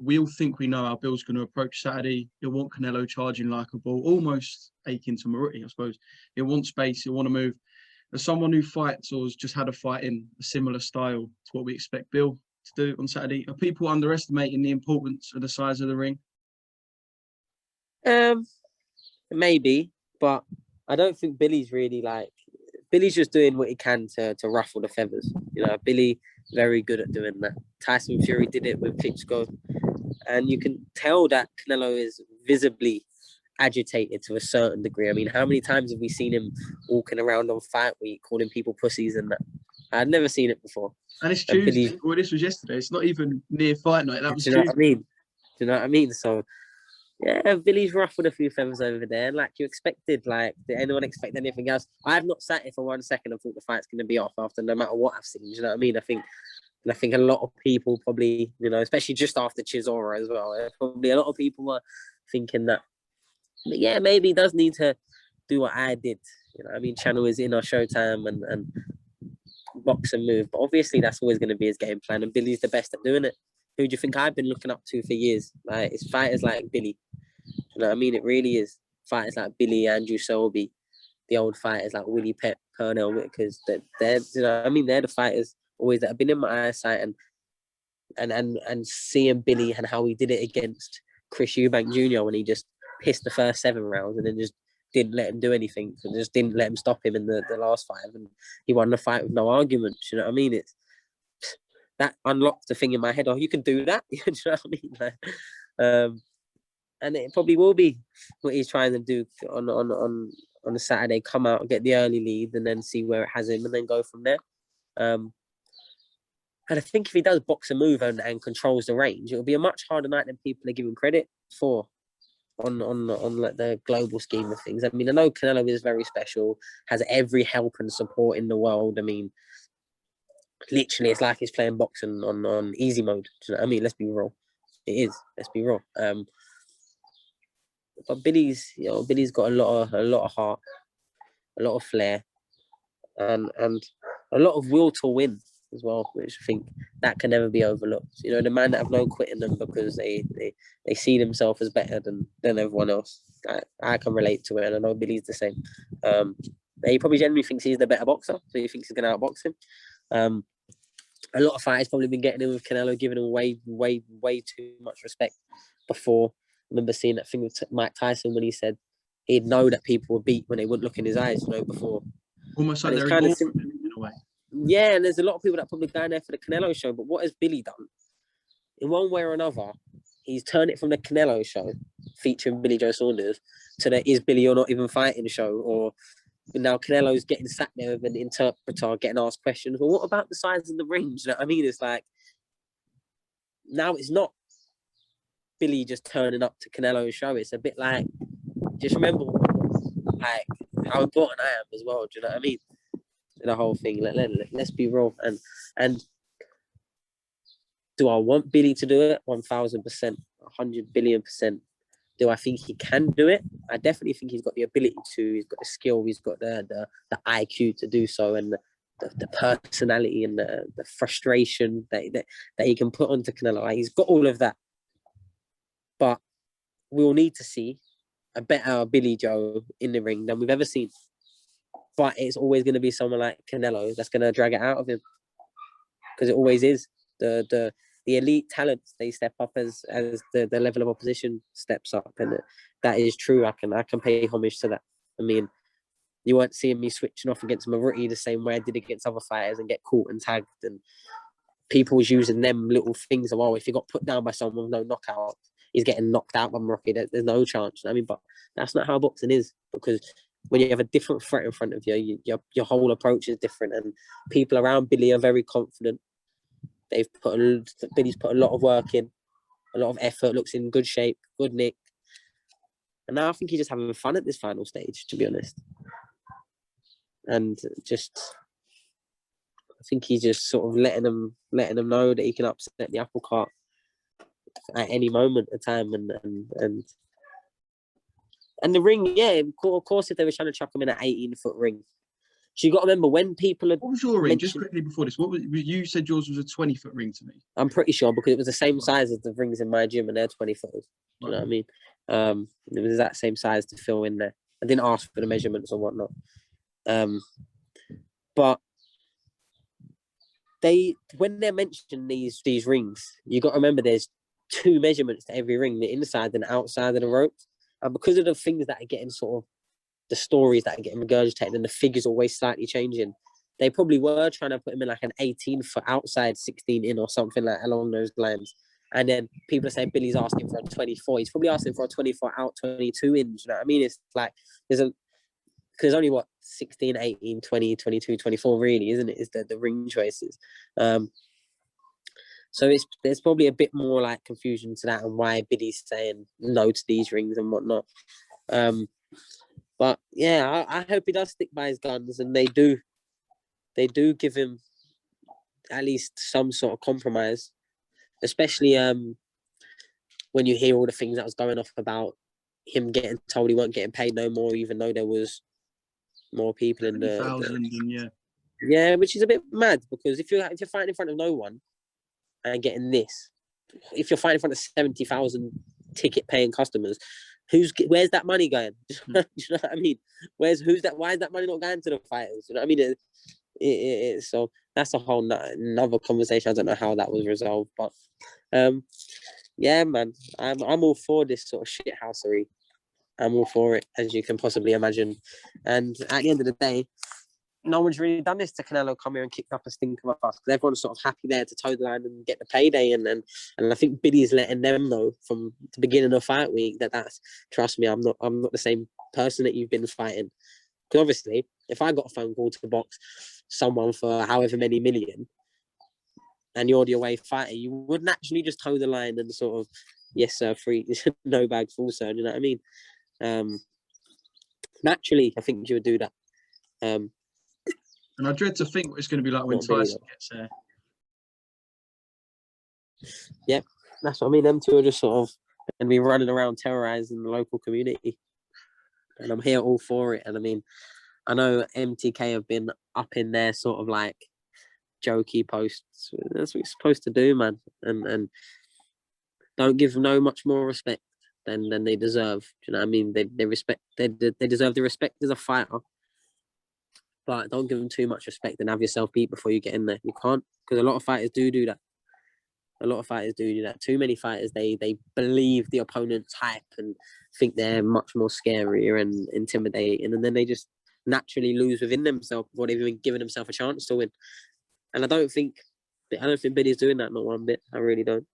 we all think we know how Bill's going to approach Saturday. He'll want Canelo charging like a ball, almost akin to Maruti, I suppose. He'll want space. He'll want to move. As someone who fights or has just had a fight in a similar style to what we expect Bill to do on Saturday, are people underestimating the importance of the size of the ring? Maybe, but I don't think Billy's really like... Billy's just doing what he can to ruffle the feathers. You know, Billy, very good at doing that. Tyson Fury did it with Klitschko. And you can tell that Canelo is visibly agitated to a certain degree. I mean, how many times have we seen him walking around on fight week, calling people pussies and that? I'd never seen it before. And it's Tuesday. Well, this was yesterday. It's not even near fight night. That was Tuesday. Do you know what I mean? So, yeah, Billy's ruffled a few feathers over there. Like you expected, like, did anyone expect anything else? I have not sat here for 1 second and thought the fight's going to be off after no matter what I've seen. Do you know what I mean? I think a lot of people probably, you know, especially just after Chisora as well, probably a lot of people were thinking that, but yeah, maybe he does need to do what I did. You know, I mean, Channel is in our Showtime and box and move, but obviously that's always going to be his game plan, and Billy's the best at doing it. Who do you think I've been looking up to for years? Like, it's fighters like Billy. You know what I mean? It really is. Fighters like Billy, Andrew Selby, the old fighters like Willie Pep, Pernell Whitakers. They're, you know what I mean? They're the fighters always that have been in my eyesight, and seeing Billy and how he did it against Chris Eubank Jr. when he just pissed the first 7 rounds and then just didn't let him do anything and just didn't let him stop him in the last 5, and he won the fight with no arguments. You know what I mean? It's that unlocked the thing in my head. Oh, you can do that. You know what I mean? Like, and it probably will be what he's trying to do on a Saturday. Come out, get the early lead, and then see where it has him, and then go from there. And I think if he does box and move and controls the range, it will be a much harder night than people are giving credit for on like the global scheme of things. I mean, I know Canelo is very special, has every help and support in the world. I mean, literally, it's like he's playing boxing on easy mode. Do you know what I mean? Let's be real. It is. Let's be real. But Billy's got a lot of heart, a lot of flair, and a lot of will to win as well, which I think that can never be overlooked. You know, the man that have no quit in them because they see themselves as better than everyone else. I can relate to it, and I know Billy's the same. He probably genuinely thinks he's the better boxer, so he thinks he's going to outbox him. A lot of fighters probably been getting in with Canelo, giving him way too much respect before. I remember seeing that thing with Mike Tyson when he said he'd know that people would beat when they wouldn't look in his eyes, you know, before. Almost like they're kind of in a way. Yeah, and there's a lot of people that probably going there for the Canelo show, but what has Billy done? In one way or another, he's turned it from the Canelo show, featuring Billy Joe Saunders, to the Is Billy or Not Even Fighting show, or now Canelo's getting sat there with an interpreter, getting asked questions. Well, what about the size of the ring? You know what I mean? It's like, now it's not Billy just turning up to Canelo's show. It's a bit like, just remember, like, how important I am as well. Do you know what I mean? The whole thing. Let's be real. And do I want Billy to do it? 1,000%, 100 billion%. Do I think he can do it? I definitely think he's got the ability to. He's got the skill. He's got the IQ to do so, and the personality and the frustration that he can put onto Canelo. Like, he's got all of that. But we'll need to see a better Billy Joe in the ring than we've ever seen. But it's always going to be someone like Canelo that's going to drag it out of him, because it always is. The elite talents, they step up as the level of opposition steps up, and that is true. I can pay homage to that. I mean, you weren't seeing me switching off against Maruti the same way I did against other fighters and get caught and tagged, and people was using them little things of, oh, if he got put down by someone with no knockout, he's getting knocked out by Maruti. There's no chance. I mean, but that's not how boxing is, because when you have a different threat in front of you, your whole approach is different, and people around Billy are very confident. Billy's put a lot of work in, a lot of effort, looks in good shape, good nick, and now I think he's just having fun at this final stage, to be honest. And just, I think he's just sort of letting them know that he can upset the apple cart at any moment of time, and the ring, yeah, of course, if they were trying to chuck him in an 18-foot ring, So you got to remember when people are What was your ring? Just mentioned. quickly before this, what was you said yours was a 20-foot ring to me? I'm pretty sure because it was the same size as the rings in my gym, and they're 20 foot. Do you know what I mean? It was that same size to fill in there. I didn't ask for the measurements or whatnot. But when they're mentioning these rings, you got to remember there's 2 measurements to every ring: the inside and the outside of the ropes. And because of the things that are getting sort of the stories that are getting regurgitated and the figures always slightly changing, they probably were trying to put him in like an 18 for outside, 16 in, or something like along those lines. And then people are saying Billy's asking for a 24. He's probably asking for a 24 out, 22 in. You know what I mean? It's like there's only what 16, 18, 20, 22, 24 really, isn't it? Is the ring choices. So there's probably a bit more like confusion to that and why Billy's saying no to these rings and whatnot. But yeah, I hope he does stick by his guns, and they do give him at least some sort of compromise, especially when you hear all the things that was going off about him getting told he weren't getting paid no more, even though there was more people in the 1,000 and yeah, which is a bit mad because if you're fighting in front of no one and getting this, if you're fighting in front of 70,000 ticket paying customers, where's that money going? Do you know what I mean? Why is that money not going to the fighters? You know what I mean? So that's a whole another conversation. I don't know how that was resolved, but yeah, man, I'm all for this sort of shithousery. I'm all for it, as you can possibly imagine. And at the end of the day, no one's really done this to Canelo, come here and kick up a stink of us, because everyone's sort of happy there to toe the line and get the payday. And I think Billy's letting them know from the beginning of fight week that's, trust me, I'm not the same person that you've been fighting. Because obviously, if I got a phone call to box someone for however many million, and you're the away fighter, you would naturally just toe the line and sort of, yes sir, free, no bag, full sir. You know what I mean? Naturally, I think you would do that. I dread to think what it's going to be like when Tyson gets there. Yeah, that's what I mean. Them two are just sort of going to be running around terrorizing the local community. And I'm here all for it. And I mean, I know MTK have been up in their sort of like jokey posts. That's what you're supposed to do, man. And don't give no much more respect than they deserve. Do you know what I mean? They deserve the respect as a fighter. But don't give them too much respect and have yourself beat before you get in there. You can't, because a lot of fighters do that. A lot of fighters do that. Too many fighters, they believe the opponent's hype and think they're much more scarier and intimidating, and then they just naturally lose within themselves before they've even given themselves a chance to win. And I don't think Billy's doing that, not one bit. I really don't.